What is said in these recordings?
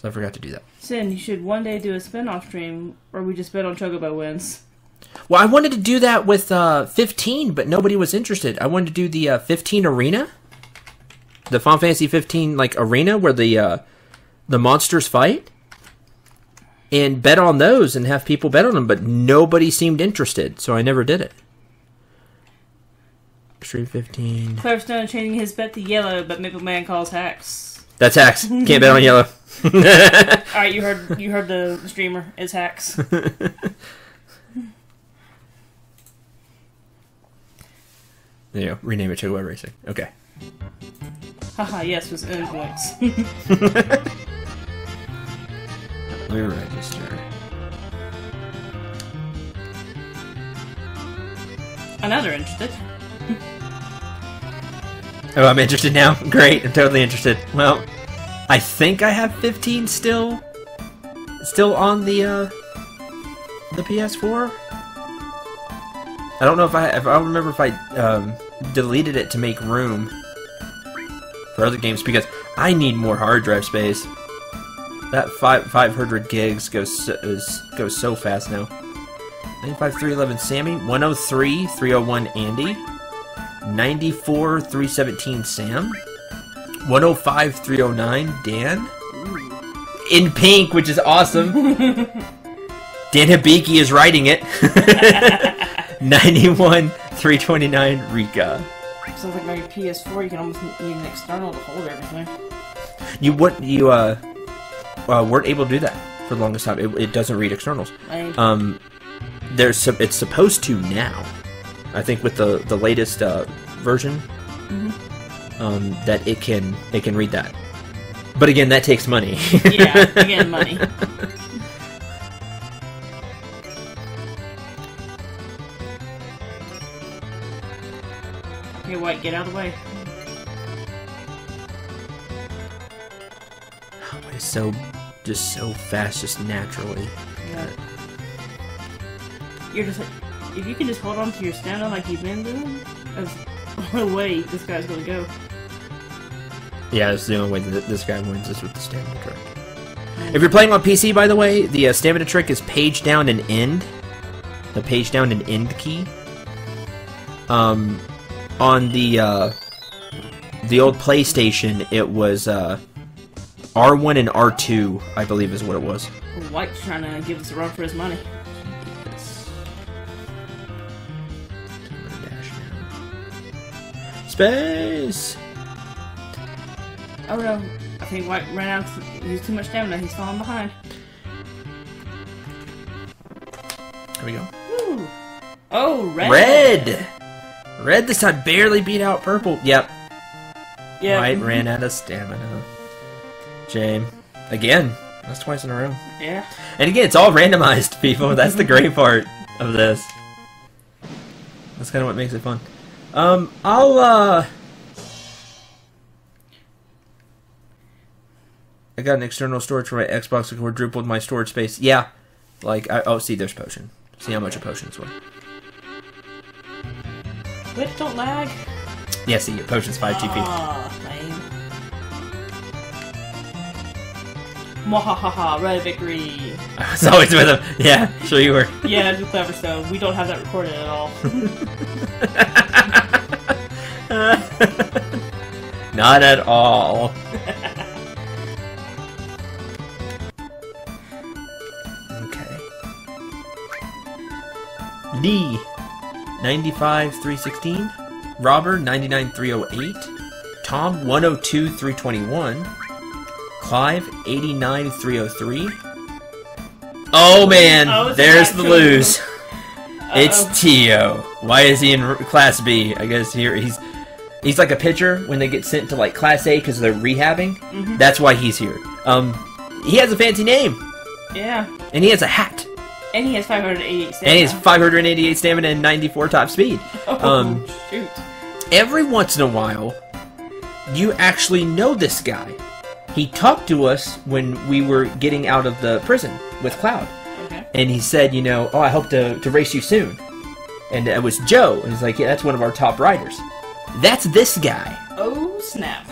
So I forgot to do that. Sin, you should one day do a spin-off stream where we just bet on Chocobo wins. Well, I wanted to do that with 15, but nobody was interested. I wanted to do the 15 arena. The Final Fantasy 15 like arena where the monsters fight. And bet on those and have people bet on them, but nobody seemed interested, so I never did it. Stream 15. Clarestone changing his bet to yellow, but Maple Man calls hacks. That's hacks. Can't bet on yellow. Alright, you heard the streamer. It's hacks. There you go. Rename it Chocobo Racing. Okay. Haha, yes, with endpoints. Let me register. I know they're interested. Oh, I'm interested now? Great, I'm totally interested. Well, I think I have 15 still on the PS4. I don't know if I don't remember if I deleted it to make room for other games because I need more hard drive space. That 500 gigs goes so fast now. 95 311 Sammy, 103 301 Andy, 94 317 Sam, 105 309 Dan, in pink, which is awesome. Dan Hibiki is writing it. 91 329 Rika. Sounds like my PS4. You can almost need an external to hold everything. You weren't able to do that for the longest time. It doesn't read externals. It's supposed to now. I think with the latest version, that it can read that. But again, that takes money. Yeah, again, money. Hey, White, get out of the way. Oh, it's so fast, just naturally. Yeah. You're just like, if you can just hold on to your stamina like you've been doing, that's the only way this guy's gonna go. Yeah, that's the only way that this guy wins is with the stamina trick. If you're playing on PC, by the way, the stamina trick is page down and end. The page down and end key. On the old PlayStation, it was R1 and R2, I believe is what it was. White's trying to give us a run for his money. Yes. Dash now. Space! Oh no, I think White ran out, used too much stamina, he's falling behind. There we go. Woo. Oh, red! Red! Red this time barely beat out purple. Yep. Yeah. White ran out of stamina. Shame. Again. That's twice in a row. Yeah. And again, it's all randomized, people. That's the great part of this. That's kind of what makes it fun. I got an external storage for my Xbox to quadrupled my storage space. Yeah. Like, oh, see, there's potion. See how much a potion's worth. Wait, don't lag. Yeah, see, your potion's 5 GP. Ah, lame. Mwahaha, red victory. I was always with him. Yeah, sure you were. Yeah, that's clever stuff. We don't have that recorded at all. Not at all. Okay. Lee, 95 316. Robert, 99 308. Tom, 102 321. Clive, 89 303. Oh man, there's the lose. It's Tio. Why is he in Class B? I guess he's like a pitcher when they get sent to like Class A because they're rehabbing. That's why he's here. He has a fancy name. Yeah. And he has a hat. And he has 588 stamina. And he has 588 stamina and 94 top speed. Oh, shoot. Every once in a while, you actually know this guy. He talked to us when we were getting out of the prison with Cloud. Okay. And he said, you know, oh, I hope to race you soon. And it was Joe. And he's like, yeah, that's one of our top riders. That's this guy. Oh, snap.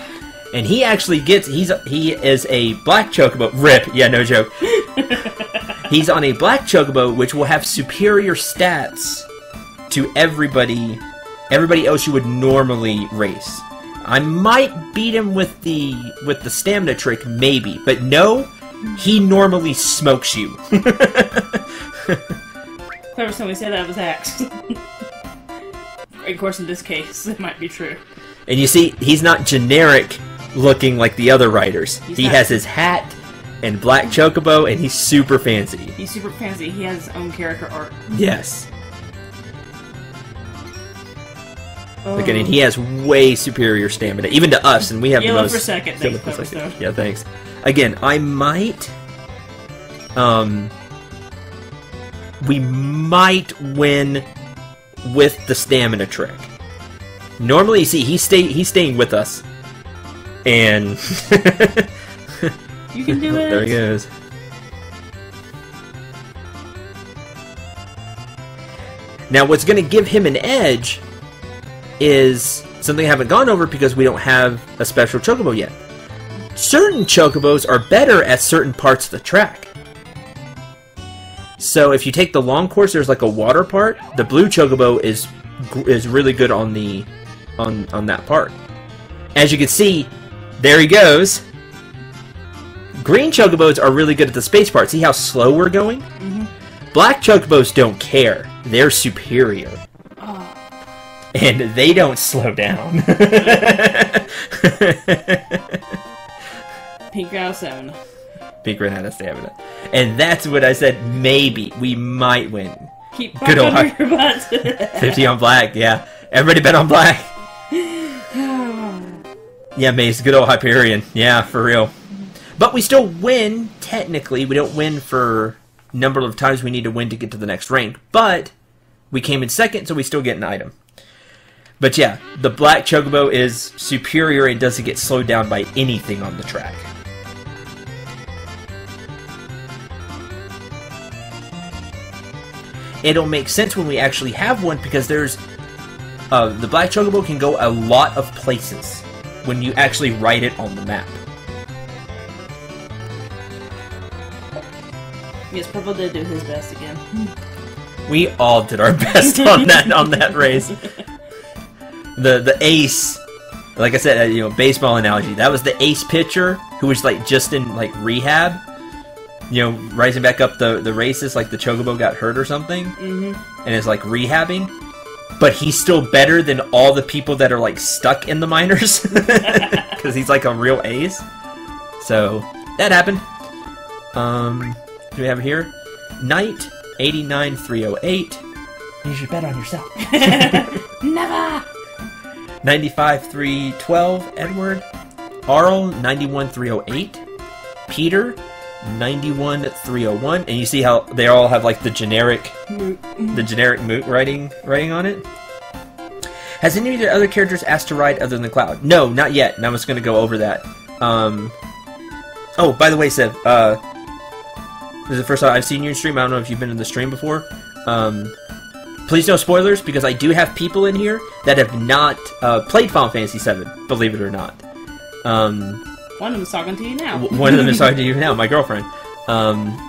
And he actually gets, he is a black chocobo. Rip, yeah, no joke. He's on a black chocobo, which will have superior stats to everybody else you would normally race. I might beat him with the stamina trick, maybe, but no, he normally smokes you. Clever somebody said that was Axe. Of course, in this case, it might be true. And you see, he's not generic looking like the other riders. He has his hat and black chocobo, and he's super fancy. He's super fancy. He has his own character art. Yes. Again, and he has way superior stamina, even to us, and we have the most. For second. Thanks, Clever Stone. Yeah, thanks. Again, I might. We might win with the stamina trick. Normally, you see, he's staying with us, and you can do it. There he goes. Now, what's going to give him an edge is something I haven't gone over because we don't have a special chocobo yet. Certain chocobos are better at certain parts of the track. So if you take the long course, there's like a water part. The blue chocobo is really good on that part. As you can see, there he goes. Green chocobos are really good at the space part. See how slow we're going? Mm-hmm. Black chocobos don't care. They're superior. Oh. And they don't slow down. Pink ran out of stamina. Pink ran out of stamina. And that's what I said, maybe. We might win. Keep good old your butt. 50 on black, yeah. Everybody bet on black. Yeah, Mace, good old Hyperion. Yeah, for real. But we still win, technically. We don't win for number of times we need to win to get to the next rank. But we came in second, so we still get an item. But yeah, the black chocobo is superior and doesn't get slowed down by anything on the track. It'll make sense when we actually have one because there's the black chocobo can go a lot of places when you actually write it on the map. Yes, Purple did do his best again. We all did our best on that race. The ace, like I said, baseball analogy. That was the ace pitcher who was like just in like rehab. Rising back up the races, like the chocobo got hurt or something, and is like rehabbing. But he's still better than all the people that are like stuck in the minors because he's like a real ace. So that happened. Do we have it here? Knight 89308. You should bet on yourself. Never. 95312. Edward. Arl 91308. Peter 91301. And you see how they all have like the generic moot writing on it. Has any of your other characters asked to ride other than Cloud? No, not yet. And I was going to go over that. Oh, by the way, Sev, this is the first time I've seen you in stream. I don't know if you've been in the stream before. Please no spoilers, because I do have people in here that have not played Final Fantasy VII, believe it or not. One of them is talking to you now. One of them is talking to you now, my girlfriend.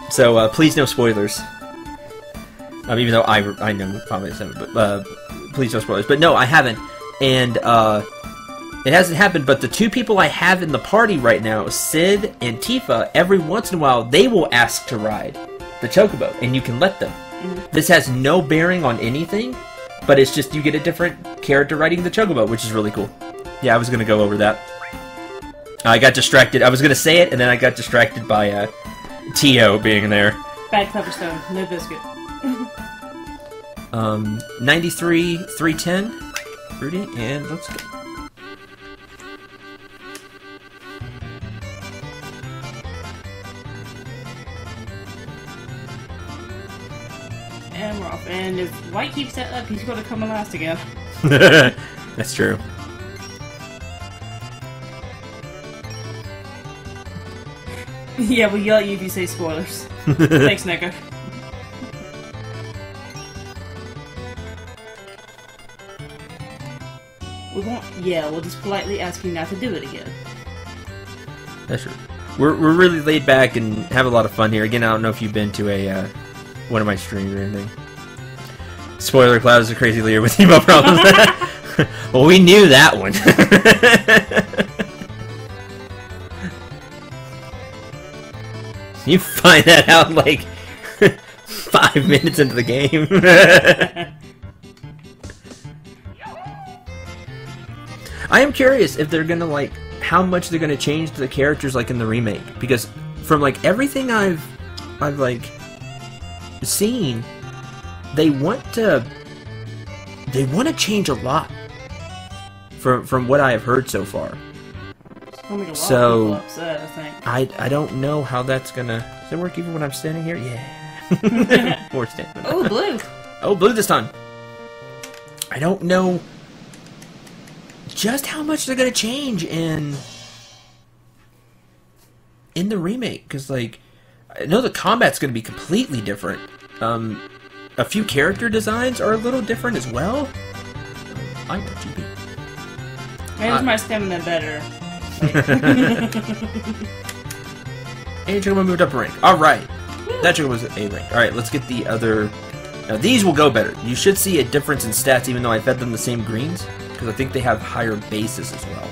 So please no spoilers. Even though I know Final Fantasy VII, but please no spoilers. But no, I haven't. And it hasn't happened, but the two people I have in the party right now, Sid and Tifa, every once in a while, they will ask to ride the chocobo, and you can let them. This has no bearing on anything, but it's just you get a different character riding the chocobo, which is really cool. Yeah, I was going to go over that. I got distracted. I was going to say it, and then I got distracted by T.O. being there. Bad Clever Stone. No biscuit. 93-310. Rudy, and let's go. And we're off. And if White keeps that up, he's going to come in last again. That's true. Yeah, we'll yell at you if you say spoilers. Thanks, Neko. We won't yell, we'll just politely ask you not to do it again. That's true. We're really laid back and have a lot of fun here. Again, I don't know if you've been to a one of my streams or anything. Spoiler: Cloud is a crazy leader with emo problems. Well, we knew that one. You find that out like 5 minutes into the game. I am curious if they're gonna like how much they're gonna change the characters like in the remake, because from like everything I've like seen, they want to change a lot from what I have heard so far. So upset, I think. I don't know how that's gonna. Does it work even when I'm standing here? Yeah. More standing. Oh, blue. Oh, blue this time. I don't know just how much they're gonna change in the remake, because like I know the combat's gonna be completely different. A few character designs are a little different as well. I know GB. Maybe my stamina better. And Chocobo moved up a rank. Alright. That Chocobo was A rank. Alright, let's get the other... Now, these will go better. You should see a difference in stats even though I fed them the same greens, because I think they have higher bases as well.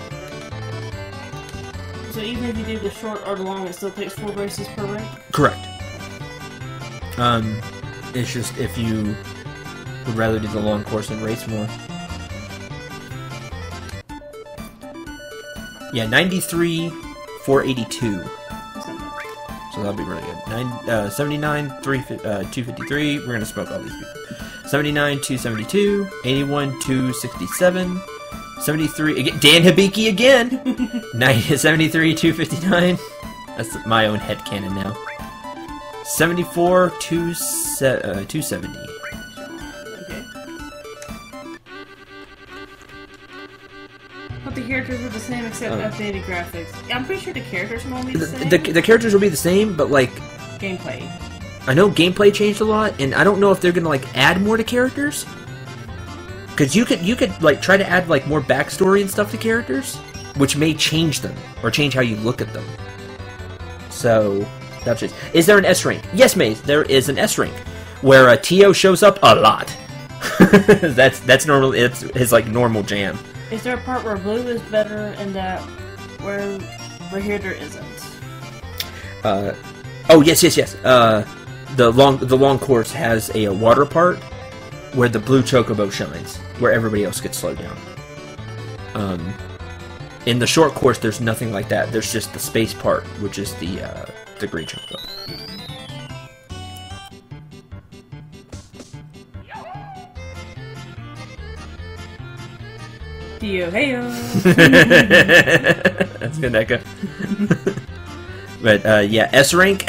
So even if you do the short or the long, it still takes 4 races per rank? Correct. It's just if you would rather do the long course and race more. Yeah, 93, 482. So that'll be really good. 79, 253. We're gonna smoke all these people. 79, 272. 81, 267. 73. Again, Dan Hibiki again. 73, 259. That's my own headcanon now. 74, 270. But the characters are the same except updated graphics. I'm pretty sure the characters will be the same. The characters will be the same, but like gameplay. I know gameplay changed a lot, and I don't know if they're gonna like add more to characters. Because you could like try to add like more backstory and stuff to characters, which may change them or change how you look at them. So that's it. Is there an S rank? Yes, Maze. There is an S rank where Tio shows up a lot. that's normal. It's his like normal jam. Is there a part where blue is better and that where here there isn't? Oh yes. The long course has a water part where the blue chocobo shines, where everybody else gets slowed down. In the short course, there's nothing like that. There's just the space part, which is the green chocobo. Theo, heyo. That's good, Echo. But yeah, S rank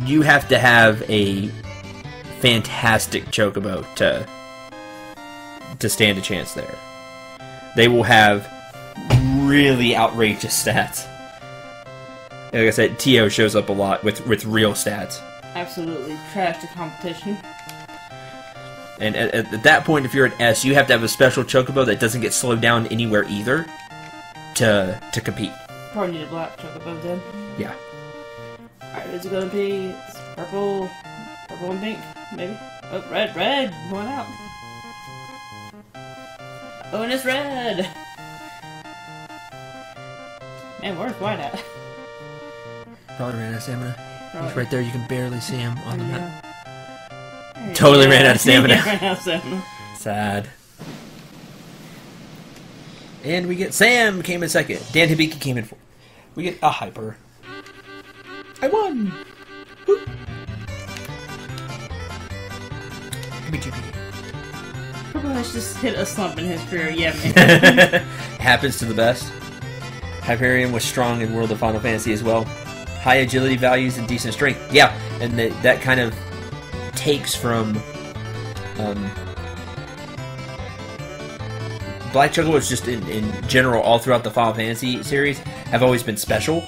you have to have a fantastic chocobo to stand a chance there. They will have really outrageous stats. Like I said, Tio shows up a lot with real stats. Absolutely trash the competition. And at that point, if you're an S, you have to have a special chocobo that doesn't get slowed down anywhere either to compete. Probably need a black chocobo then. Yeah. Alright, is it gonna be purple and pink? Maybe? Oh, red, going out. Oh, and it's red! Man, where's white at? Probably ran out of stamina. He's right there, you can barely see him on the map. Totally ran out of stamina. Ran out of stamina. Sad. And we get Sam came in second. Dan Hibiki came in fourth. We get a hyper. I won! Woo. Purple has just hit a slump in his career, yeah, man. Happens to the best. Hyperion was strong in World of Final Fantasy as well. High agility values and decent strength. Yeah, and that kind of takes from Black Chocobos just in general all throughout the Final Fantasy series have always been special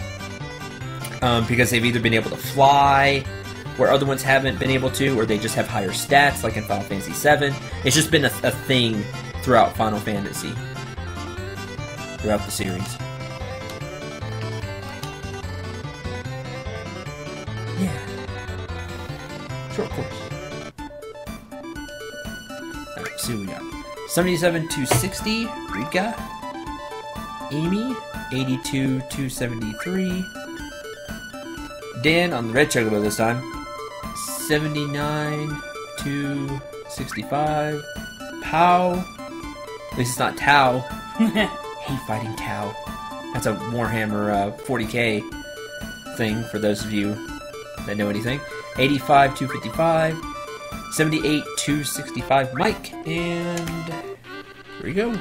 because they've either been able to fly where other ones haven't been able to, or they just have higher stats like in Final Fantasy VII. It's just been a thing throughout Final Fantasy, throughout the series. Yeah. Short course. Alright, see what we got. 77 to 60, Rika. Amy, 82 to 73. Dan on the red chocobo this time. 79 to 65. Pow. At least it's not Tau. Hate fighting Tau. That's a Warhammer 40k thing for those of you that know anything. 85 to 55. 78 to 65. Mike. And here we go.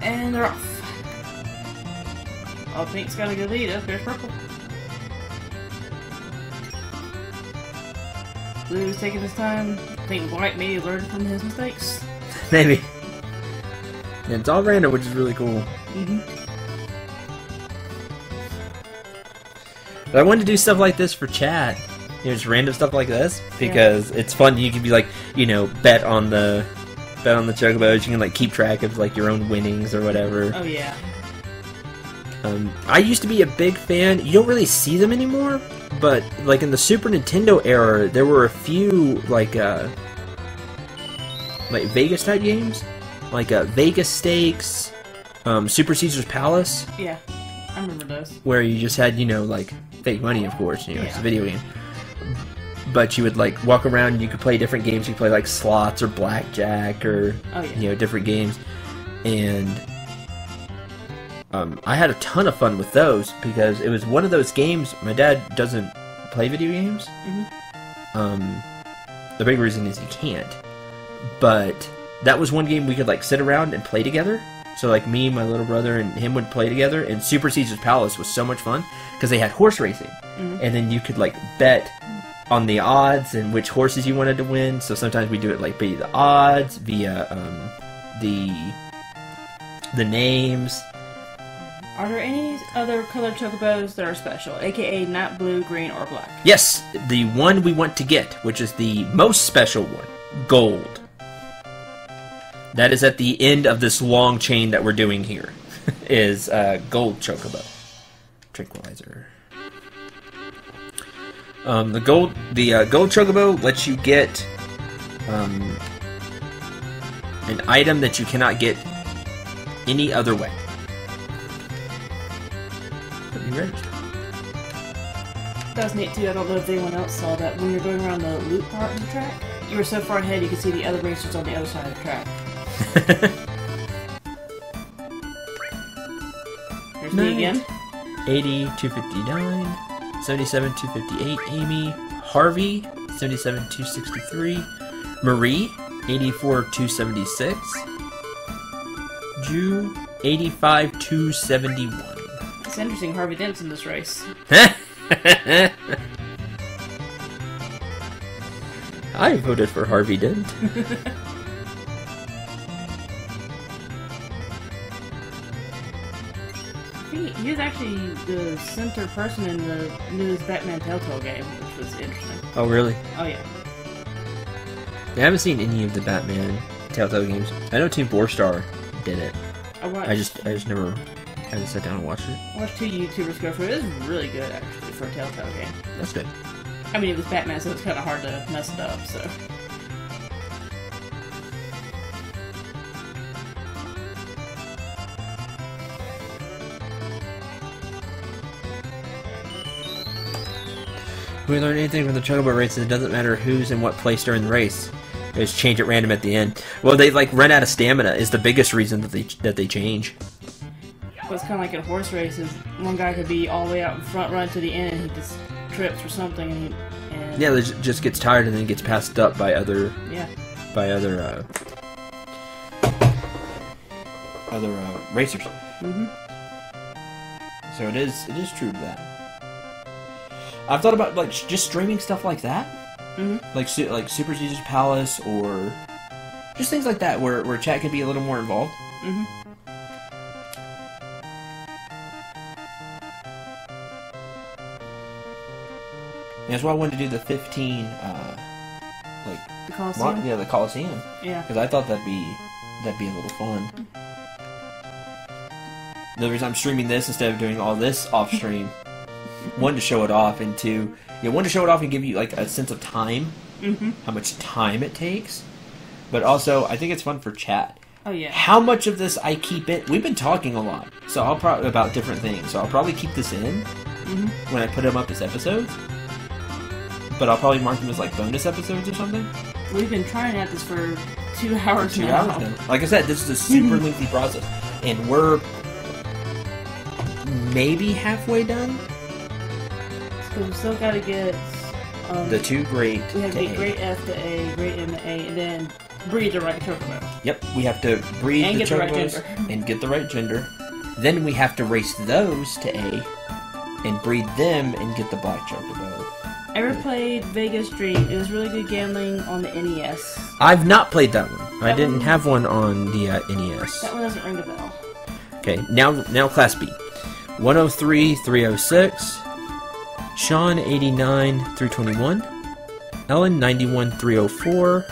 And they're off. Oh, pink's got a good lead. Up there's purple. Blue's taking his time. I think white may learn from his mistakes. Maybe. And it's all random, which is really cool. But I wanted to do stuff like this for chat. You know, just random stuff like this because it's fun. You can be like, you know, bet on the chocobos. You can like keep track of like your own winnings or whatever. Oh yeah. I used to be a big fan. You don't really see them anymore, but like in the Super Nintendo era, there were a few like Vegas type games, like Vegas Stakes, Super Caesar's Palace. Yeah, I remember those. Where you just had, you know, like fake money, of course. You know, it's a video game. But you would like walk around and you could play different games. You could play like slots or blackjack or you know, different games. And I had a ton of fun with those because it was one of those games. My dad doesn't play video games. The big reason is he can't. But that was one game we could like sit around and play together. So like me, my little brother, and him would play together. And Super Caesar's Palace was so much fun because they had horse racing, and then you could like bet on the odds and which horses you wanted to win. So sometimes we do it like via the odds, via the names. Are there any other colored chocobos that are special, aka not blue, green, or black? Yes, the one we want to get, which is the most special one, gold. That is at the end of this long chain that we're doing here, is gold chocobo. Tranquilizer. The gold chocobo lets you get an item that you cannot get any other way. Let me register. That was neat too. I don't know if anyone else saw that. When you're going around the loop part of the track, you were so far ahead you could see the other racers on the other side of the track. Here's me again. 80 259, 77 258. Amy, Harvey 77 263, Marie 84 276, Jew 85 271. It's interesting. Harvey Dent's in this race. I voted for Harvey Dent. He was actually the center person in the newest Batman Telltale game, which was interesting. Oh, really? Oh, yeah. I haven't seen any of the Batman Telltale games. I know Team 4-Star did it. I just never haven't sat down and watched it. I watched two YouTubers go for it. It was really good, actually, for a Telltale game. That's good. I mean, it was Batman, so it's kind of hard to mess it up, so... We learned anything from the chocobo races, it doesn't matter who's in what place during the race. They just change at random at the end. Well, they like run out of stamina is the biggest reason that they change. Well, it's kind of like in horse races. One guy could be all the way out in front, run to the end, and he just trips or something. And yeah, they just gets tired and then gets passed up by other racers. So it is true to that. I've thought about like just streaming stuff like that, like Super Caesar's Palace or just things like that, where chat can be a little more involved. Yeah, that's why I wanted to do the 15, the Coliseum. The Coliseum. Yeah, because I thought that'd be a little fun. In other words, I'm streaming this instead of doing all this off stream. One, to show it off, and two, one to show it off and give you like a sense of time, how much time it takes. But also, I think it's fun for chat. Oh yeah. How much of this I keep it? We've been talking a lot, so I'll probably about different things. So I'll probably keep this in when I put them up as episodes. But I'll probably mark them as like bonus episodes or something. We've been trying at this for 2 hours now. Like I said, this is a super lengthy process, and we're maybe halfway done. So we still got to get the 2 great. We have to get great F to A, great M to A, and then breed the right chocobo. Yep, we have to breed and the get the right chocobos gender. and get the right gender. Then we have to race those to A and breed them and get the black chocobo. Ever played Vegas Dream? It was really good gambling on the NES. I've not played that one. I didn't have one on the NES. That one doesn't ring a bell. Okay, now Class B. 103 306, Sean 89 321, Ellen 91 304,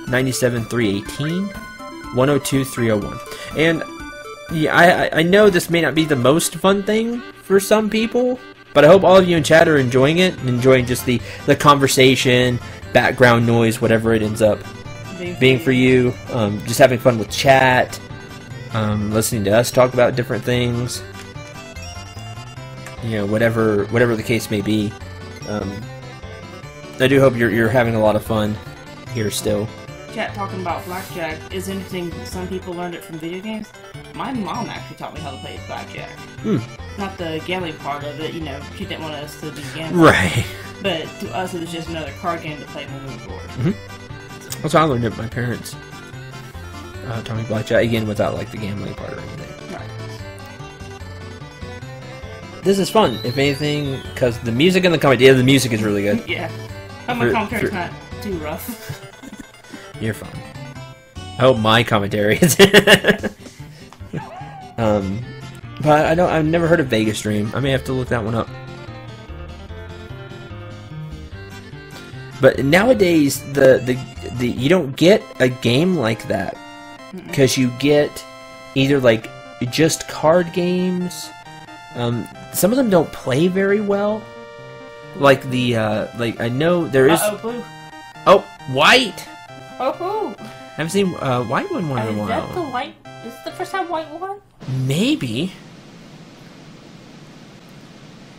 97 318, 102 301. And yeah, I know this may not be the most fun thing for some people, but I hope all of you in chat are enjoying it, and enjoying just the conversation, background noise, whatever it ends up being for you. Just having fun with chat, listening to us talk about different things. You know, whatever the case may be. I do hope you're having a lot of fun here still. Chat talking about blackjack is interesting. Some people learned it from video games. My mom actually taught me how to play blackjack. Not the gambling part of it, you know, she didn't want us to be gambling. Right. But to us, it was just another card game to play when we were bored. That's how I learned it. My parents taught me blackjack, again, without like the gambling part or anything. Right. This is fun, if anything, because the music and the commentary, the music is really good. Yeah. Hope my commentary's not too rough. You're fine. I hope my commentary is. But I've never heard of Vegas Dream. I may have to look that one up. But nowadays, the you don't get a game like that because you get either like just card games. Some of them don't play very well. Like the like I know there is. Blue. Oh, white. Oh. I haven't seen white one in a while. Is that the white? Is this the first time white won? Maybe.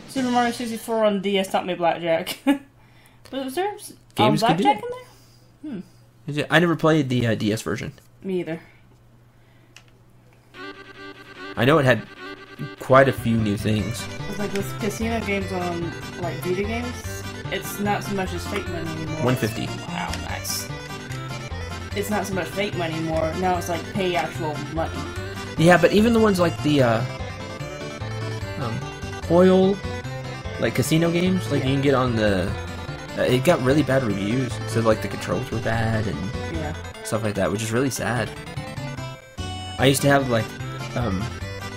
Super Mario 64 on DS taught me blackjack. But was there Games blackjack in there? I never played the DS version. Me either. I know it had quite a few new things. It's like those casino games on like video games. It's not so much as fake money anymore. 150. Wow, nice. It's not so much fake money anymore. Now it's like pay actual money. Yeah, but even the ones like the oil, like casino games, like you can get on the. It got really bad reviews. So like the controls were bad and stuff like that, which is really sad. I used to have like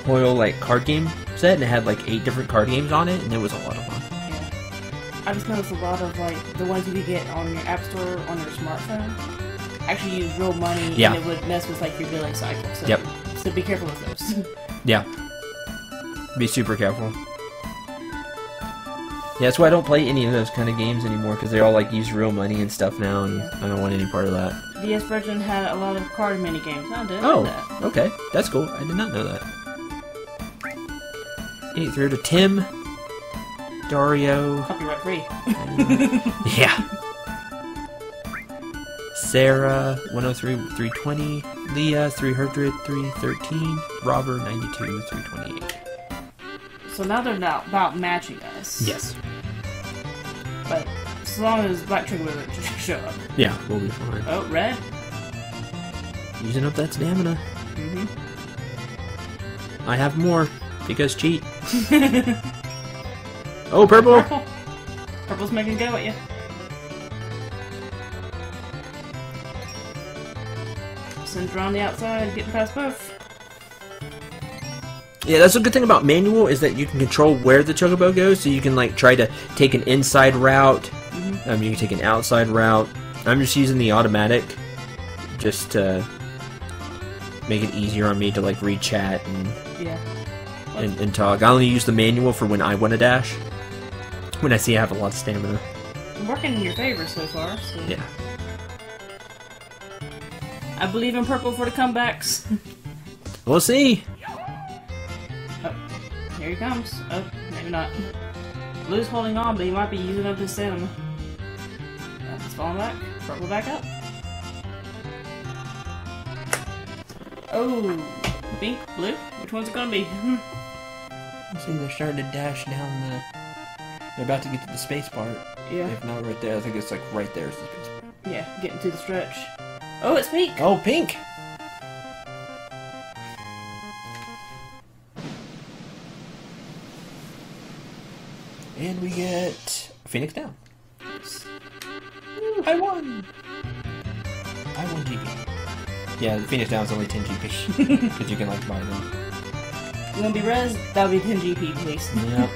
oil like card game set, and it had like 8 different card games on it, and it was a lot of fun. Yeah, I just noticed a lot of like the ones you could get on your app store on your smartphone actually use real money, and it would mess with like your billing cycle. So, so be careful with those. Yeah, be super careful. Yeah, that's why I don't play any of those kind of games anymore, because they all like use real money and stuff now, and I don't want any part of that. DS version had a lot of card mini games. I didn't know that. Okay, that's cool. I did not know that. 83 to Tim, Dario. Copyright free. Yeah. Sarah 103 320, Leah 300 313, Robert 92 328. So now they're now about matching us. Yes. But as long as Black Trigger doesn't show up. Yeah, we'll be fine. Oh, red. Using up that stamina. I have more, because cheat. Oh, purple! Purple's making a go at you. Cendril on the outside, getting past both. Yeah, that's a good thing about manual, is that you can control where the chocobo goes, so you can like try to take an inside route, you can take an outside route. I'm just using the automatic, just to make it easier on me to like read chat and and Tog. I only use the manual for when I want to dash. When I see I have a lot of stamina. I'm working in your favor so far. So. Yeah. I believe in purple for the comebacks. We'll see. Oh, here he comes. Oh, maybe not. Blue's holding on, but he might be using up his stamina. He's falling back. Purple back up. Oh, pink, blue. Which one's it gonna be? I see they're starting to dash down the. They're about to get to the space part. Yeah. If not right there, I think it's like right there is the space part. Yeah, getting to the stretch. Oh, it's pink. Oh, pink. And we get Phoenix down. Ooh, I won! I won GP. Yeah, the Phoenix down is only 10 GP. Because you can, like, buy them. You wanna be res? That'll be 10 GP, please. Yep.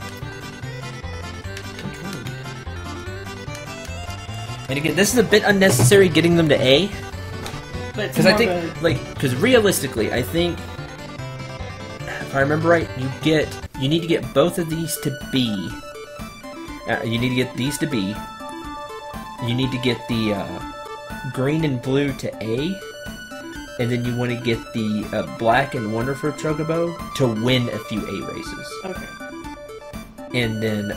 And again, this is a bit unnecessary getting them to A. Because I think, because realistically, I think, if I remember right, you need to get both of these to B. You need to get these to B. You need to get the green and blue to A. And then you want to get the black and wonderful chocobo to win a few A races. Okay. And then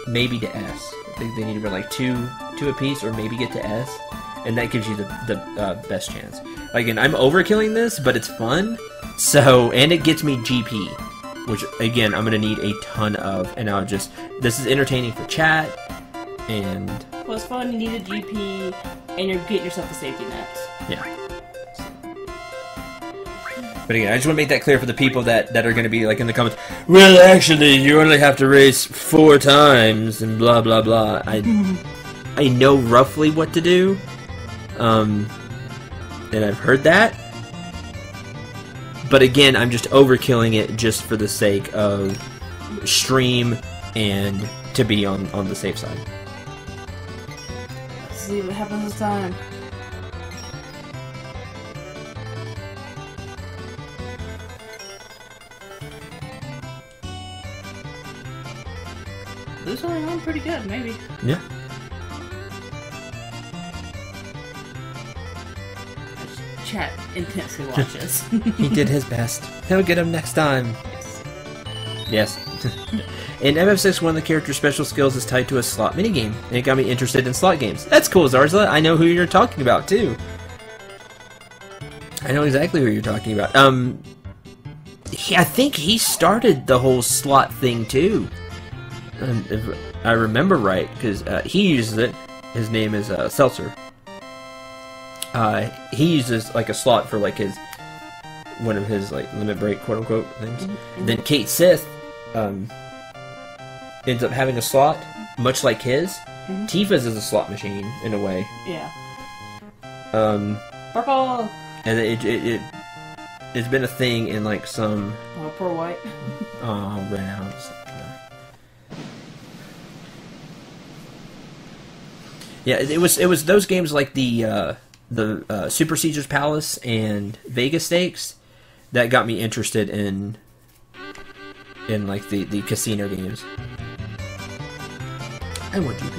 maybe to S. I think they need to run like two apiece, or maybe get to S. And that gives you the best chance. Again, I'm overkilling this, but it's fun. So, and it gets me GP, which again I'm gonna need a ton of. And I'll just this is entertaining for chat, and well, it's fun. You need a GP, and you're getting yourself the safety nets. Yeah. But again, I just want to make that clear for the people that are going to be like in the comments. Well, actually, you only have to race 4 times and blah blah blah. I know roughly what to do. And I've heard that, but again, I'm just overkilling it just for the sake of stream and to be on the safe side. Let's see what happens this time. Blue's holding on pretty good, maybe. Yeah. Chat intensely watches. He did his best. He'll get him next time. Yes. In MF6, one of the character's special skills is tied to a slot minigame, and it got me interested in slot games. That's cool, Zarzla. I know who you're talking about, too. I know exactly who you're talking about. I think he started the whole slot thing, too. If I remember right, because he uses it. His name is Seltzer. He uses like a slot for like one of his like limit break quote unquote things. Mm-hmm. Then Kate Sith ends up having a slot much like his. Mm-hmm. Tifa's is a slot machine in a way. Yeah. Purple. And it's been a thing in like some. Oh, poor white. Oh, ran out. Yeah, it was those games like the Super Caesar's Palace and Vegas Stakes that got me interested in like the casino games. I want you.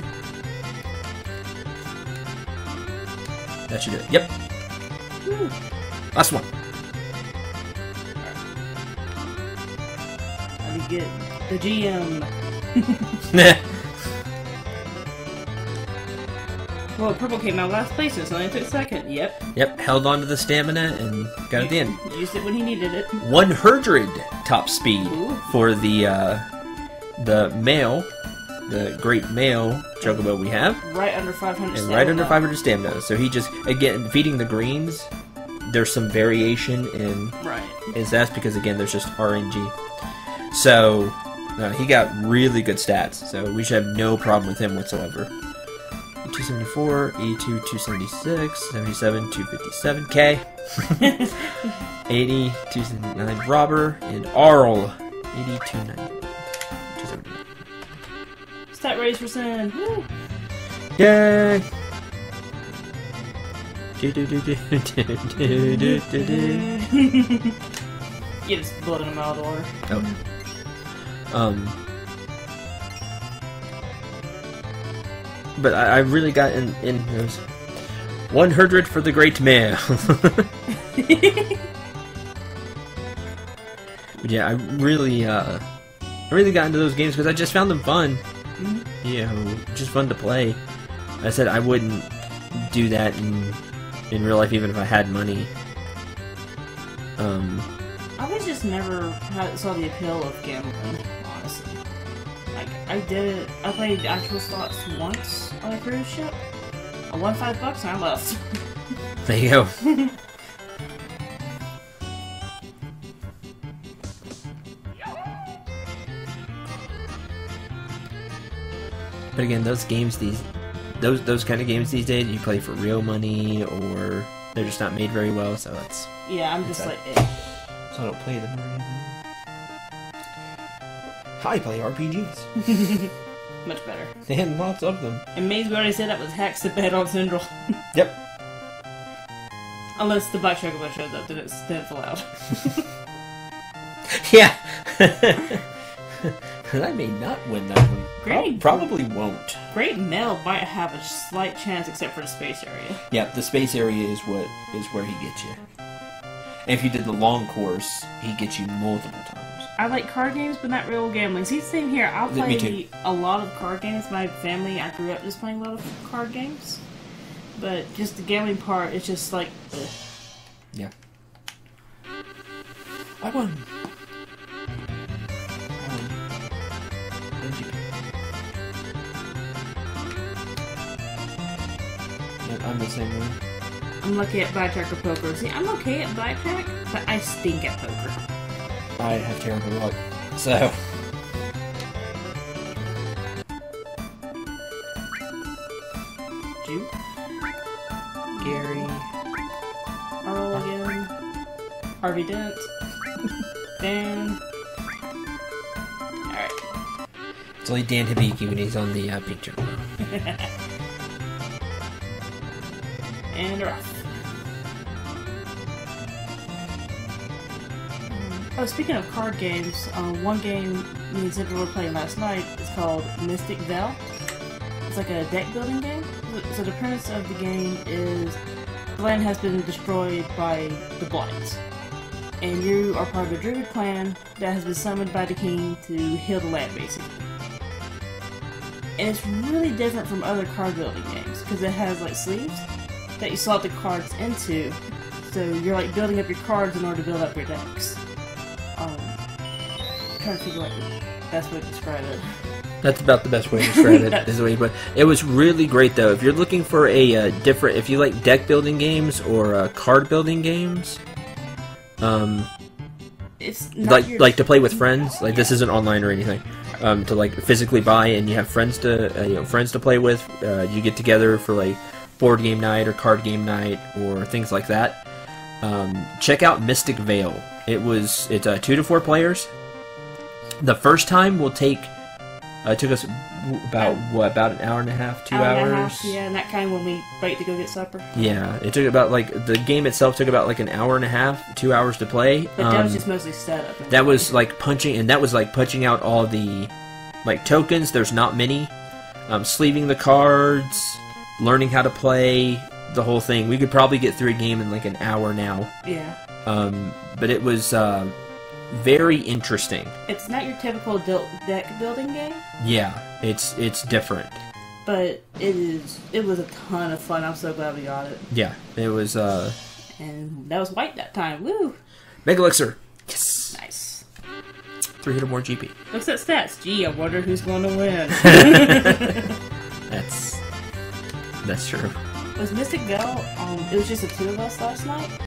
That should do it. Yep. Woo. Last one. Let me get the GM. Well, purple came out last place, so I took second. Yep. Yep, held on to the stamina and got it in. Used it when he needed it. 100 top speed. Ooh. For the male, the great male chocobo we have. Right under 500 and stamina. Right under 500 stamina. So he just, again, feeding the greens, there's some variation in his stats because, again, there's just RNG. So he got really good stats, so we should have no problem with him whatsoever. 274, E2 276, 77 257K, 80 279 Robber, and Arl 80 279. Stat raise for Sin. Woo. Yay! Yeah, just blowing them out of order. Oh. But I really got in those 100 for the great mayor. But yeah, I really got into those games because I just found them fun. Mm-hmm. You know, just fun to play. I said I wouldn't do that in real life even if I had money. I was just never saw the appeal of gambling, honestly. Like, I played actual slots once on a cruise ship. I won $5 and I left. There you go. But again, those games those kind of games these days, you play for real money, or they're just not made very well. So that's I'm just like, so I don't play them or anything. I play RPGs. Much better. And lots of them. And Maze already said that was hacks to bet on Cendril. Yep. Unless the Black Chocobo shows up, then it's allowed. Yeah. I may not win that one. Probably won't. Great Mel might have a slight chance, except for the space area. Yeah, the space area is where he gets you. And if you did the long course, he gets you multiple times. I like card games, but not real gambling. See, same here. I'll play a lot of card games. My family, I grew up just playing a lot of card games. But just the gambling part, it's just like, ugh. Yeah. I won. I'm the same way. I'm lucky at blackjack or poker. See, I'm okay at blackjack, but I stink at poker. I have terrible luck, so... Juke? Gary... Earl again. Harvey Dent. Dan. Alright. It's only Dan Hibiki when he's on the pink channel. And rough. Oh, speaking of card games, one game me and Cendril were playing last night is called Mystic Veil. It's like a deck building game. So the premise of the game is the land has been destroyed by the Blight. And you are part of a druid clan that has been summoned by the king to heal the land, basically. And it's really different from other card building games, because it has like sleeves that you slot the cards into, so you're like building up your cards in order to build up your decks. I'm trying to figure out the best way to describe it. That's about the best way to describe it. Is the way, but it was really great though. If you're looking for a different, if you like deck building games or card building games, it's not like to play with friends. Like this isn't online or anything. To like physically buy and you have friends to friends to play with. You get together for like board game night or card game night or things like that. Check out Mystic Veil. It's 2 to 4 players. The first time will take took us about an hour and a half, 2 hours. Yeah, and that kind when we break to go get supper. Yeah, it took about the game itself took about like an hour and a half, 2 hours to play. But that was just mostly setup. That was like punching out all the like tokens. There's not many. Sleeving the cards, learning how to play, the whole thing. We could probably get through a game in like an hour now. Yeah. But it was very interesting. It's not your typical deck building game. Yeah, it's different. But it was a ton of fun. I'm so glad we got it. Yeah, it was. And that was white that time. Woo! Mega Elixir. Yes. Nice. 300 more GP. Looks at stats. Gee, I wonder who's going to win. That's true. Was Mystic Veil? It was just the two of us last night.